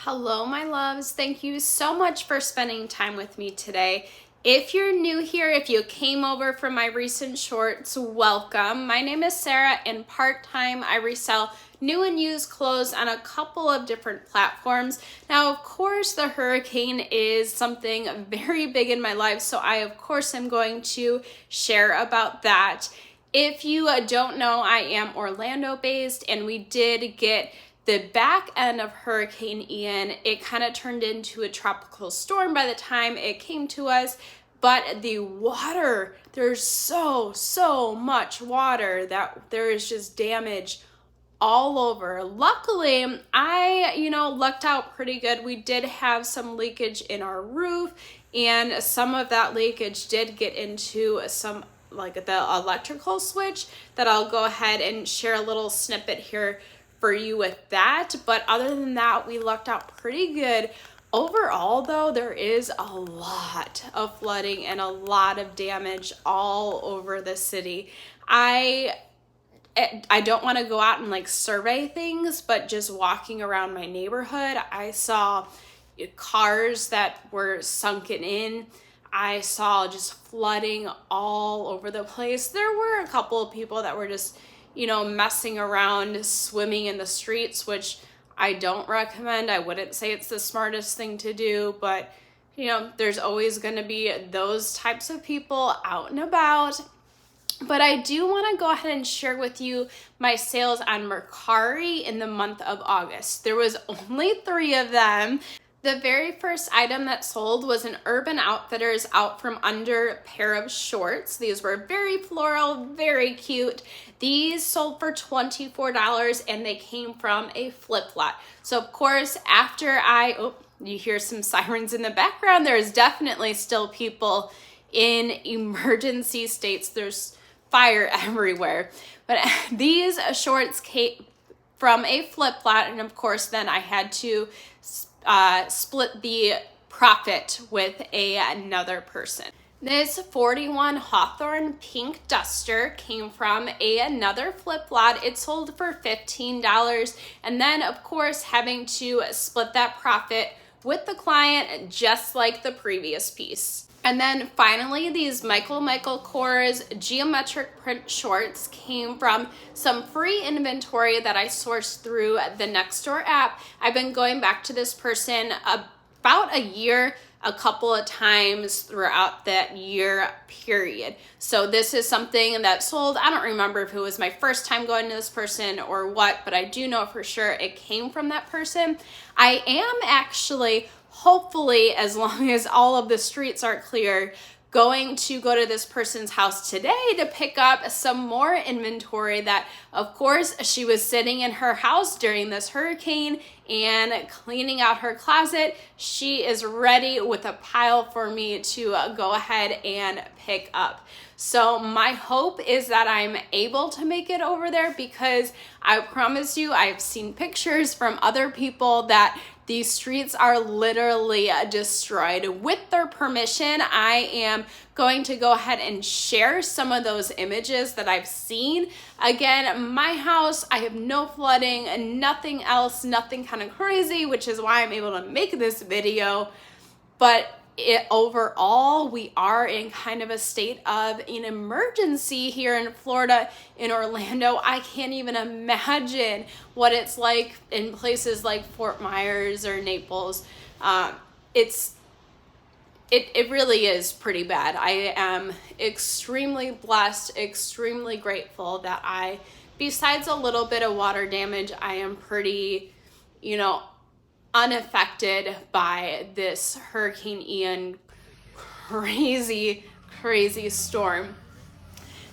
Hello, my loves. Thank you so much for spending time with me today. If you're new here, if you came over from my recent shorts, welcome. My name is Sarah, and part-time I resell new and used clothes on a couple of different platforms. Now, of course, the hurricane is something very big in my life, so I, of course, am going to share about that. If you don't know, I am Orlando-based, and we did get the back end of Hurricane Ian. It kind of turned into a tropical storm by the time it came to us, but the water, there's so much water that there is just damage all over. Luckily, I, lucked out pretty good. We did have some leakage in our roof, and some of that leakage did get into some like the electrical switch that I'll go ahead and share a little snippet here for you with that. But other than that, we lucked out pretty good. Overall, though, there is a lot of flooding and a lot of damage all over the city. I don't want to go out and survey things, but just walking around my neighborhood, I saw cars that were sunken in. I saw just flooding all over the place. There were a couple of people that were just messing around, swimming in the streets, which I don't recommend. I wouldn't say it's the smartest thing to do, but there's always going to be those types of people out and about. But I do want to go ahead and share with you my sales on Mercari in the month of August. There was only 3 of them. The very first item that sold was an Urban Outfitters Out From Under pair of shorts. These were very floral, very cute. These sold for $24 and they came from a flip lot. So of course, after you hear some sirens in the background, there's definitely still people in emergency states. There's fire everywhere. But these shorts came from a flip lot, and of course then I had to split the profit with another person. This 41 Hawthorne pink duster came from another flip lot. It sold for $15, and then of course having to split that profit with the client just like the previous piece. And then finally, these Michael Kors geometric print shorts came from some free inventory that I sourced through the Nextdoor app. I've been going back to this person about a year, a couple of times throughout that year period. So this is something that sold. I don't remember if it was my first time going to this person or what, but I do know for sure it came from that person. I am actually, hopefully, as long as all of the streets are clear, going to go to this person's house today to pick up some more inventory that, of course, she was sitting in her house during this hurricane and cleaning out her closet. She is ready with a pile for me to go ahead and pick up. So my hope is that I'm able to make it over there, because I promise you, I've seen pictures from other people that these streets are literally destroyed. With their permission, I am going to go ahead and share some of those images that I've seen. Again, my house, I have no flooding and nothing else, nothing kind of crazy, which is why I'm able to make this video. But overall, we are in kind of a state of an emergency here in Florida, in Orlando. I can't even imagine what it's like in places like Fort Myers or Naples. It really is pretty bad. I am extremely blessed, extremely grateful that besides a little bit of water damage, I am pretty, unaffected by this Hurricane Ian crazy storm.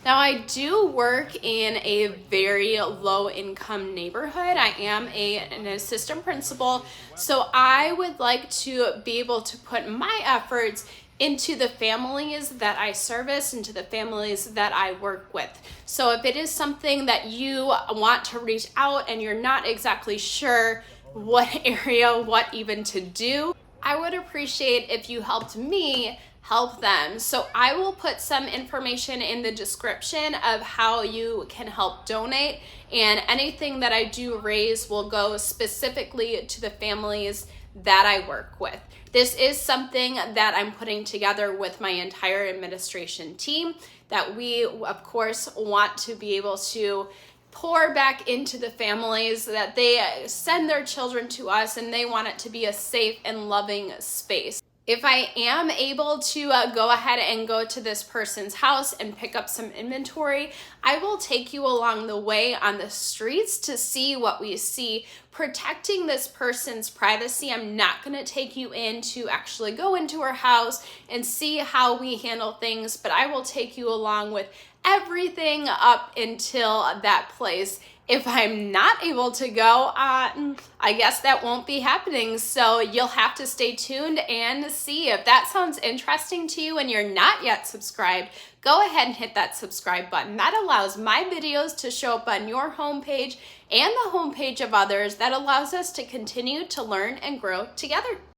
Now, I do work in a very low income neighborhood. I am an assistant principal, so I would like to be able to put my efforts into the families that I service, into the families that I work with. So if it is something that you want to reach out and you're not exactly sure what area, what even to do, I would appreciate if you helped me help them. So I will put some information in the description of how you can help donate, and anything that I do raise will go specifically to the families that I work with. This is something that I'm putting together with my entire administration team, that we of course want to be able to pour back into the families, that they send their children to us and they want it to be a safe and loving space. If I am able to go ahead and go to this person's house and pick up some inventory, I will take you along the way on the streets to see what we see, protecting this person's privacy. I'm not going to take you in to actually go into her house and see how we handle things, but I will take you along with everything up until that place. If I'm not able to go, I guess that won't be happening. So you'll have to stay tuned and see. If that sounds interesting to you and you're not yet subscribed, go ahead and hit that subscribe button. That allows my videos to show up on your homepage and the homepage of others. That allows us to continue to learn and grow together.